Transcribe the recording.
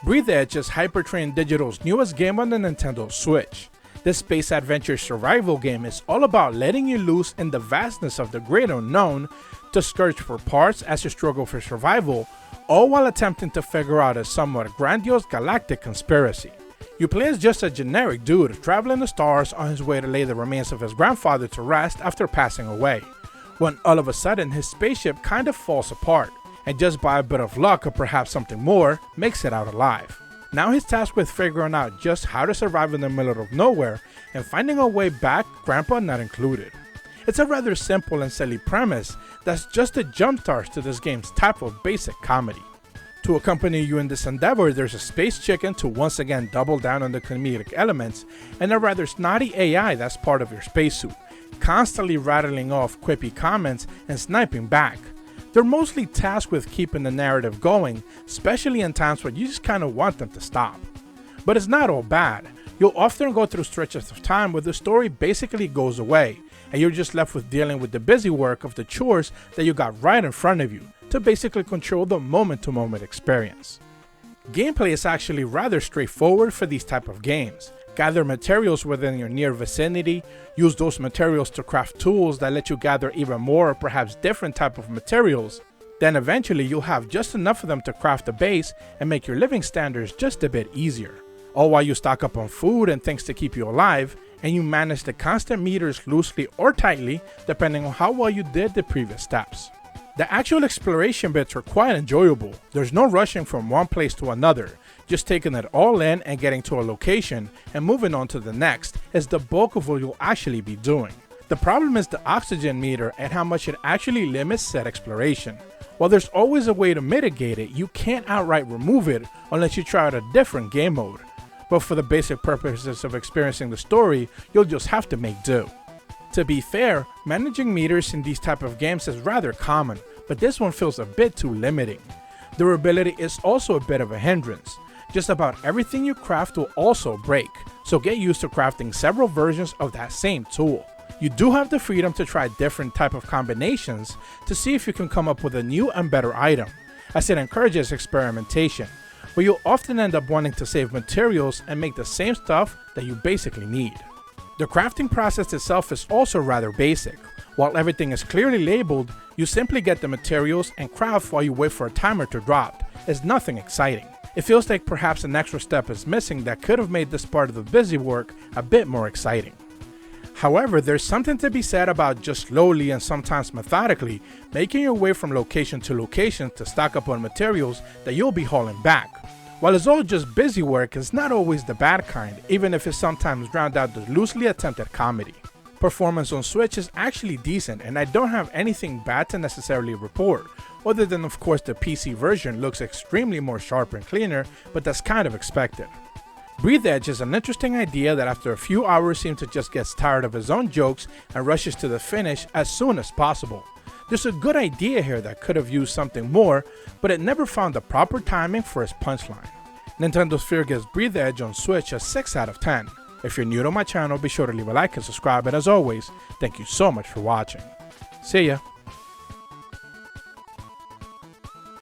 Breathedge is HyperTrain Digital's newest game on the Nintendo Switch. This space adventure survival game is all about letting you loose in the vastness of the great unknown to search for parts as you struggle for survival, all while attempting to figure out a somewhat grandiose galactic conspiracy. You play as just a generic dude traveling the stars on his way to lay the remains of his grandfather to rest after passing away, when all of a sudden his spaceship kind of falls apart, and just by a bit of luck or perhaps something more, makes it out alive. Now he's tasked with figuring out just how to survive in the middle of nowhere and finding a way back, grandpa not included. It's a rather simple and silly premise that's just a jump start to this game's type of basic comedy. To accompany you in this endeavor, there's a space chicken to once again double down on the comedic elements, and a rather snotty AI that's part of your spacesuit, constantly rattling off quippy comments and sniping back. They're mostly tasked with keeping the narrative going, especially in times when you just kind of want them to stop. But it's not all bad. You'll often go through stretches of time where the story basically goes away, and you're just left with dealing with the busy work of the chores that you got right in front of you to basically control the moment-to-moment experience. Gameplay is actually rather straightforward for these type of games. Gather materials within your near vicinity, use those materials to craft tools that let you gather even more or perhaps different type of materials. Then eventually you'll have just enough of them to craft a base and make your living standards just a bit easier. All while you stock up on food and things to keep you alive, and you manage the constant meters loosely or tightly depending on how well you did the previous steps. The actual exploration bits are quite enjoyable. There's no rushing from one place to another. Just taking it all in and getting to a location and moving on to the next is the bulk of what you'll actually be doing. The problem is the oxygen meter and how much it actually limits said exploration. While there's always a way to mitigate it, you can't outright remove it unless you try out a different game mode. But for the basic purposes of experiencing the story, you'll just have to make do. To be fair, managing meters in these type of games is rather common, but this one feels a bit too limiting. Durability is also a bit of a hindrance. Just about everything you craft will also break, so get used to crafting several versions of that same tool. You do have the freedom to try different type of combinations to see if you can come up with a new and better item, as it encourages experimentation, but you'll often end up wanting to save materials and make the same stuff that you basically need. The crafting process itself is also rather basic. While everything is clearly labeled, you simply get the materials and craft while you wait for a timer to drop. It's nothing exciting. It feels like perhaps an extra step is missing that could have made this part of the busy work a bit more exciting. However, there's something to be said about just slowly and sometimes methodically making your way from location to location to stock up on materials that you'll be hauling back. While it's all just busy work, it's not always the bad kind, even if it sometimes drowned out the loosely attempted comedy. Performance on Switch is actually decent, and I don't have anything bad to necessarily report, other than of course the PC version looks extremely more sharp and cleaner, but that's kind of expected. Breathedge is an interesting idea that after a few hours seems to just get tired of his own jokes and rushes to the finish as soon as possible. There's a good idea here that could have used something more, but it never found the proper timing for its punchline. Nintendo Sphere gives Breathedge on Switch a 6 out of 10. If you're new to my channel, be sure to leave a like and subscribe, and as always, thank you so much for watching. See ya!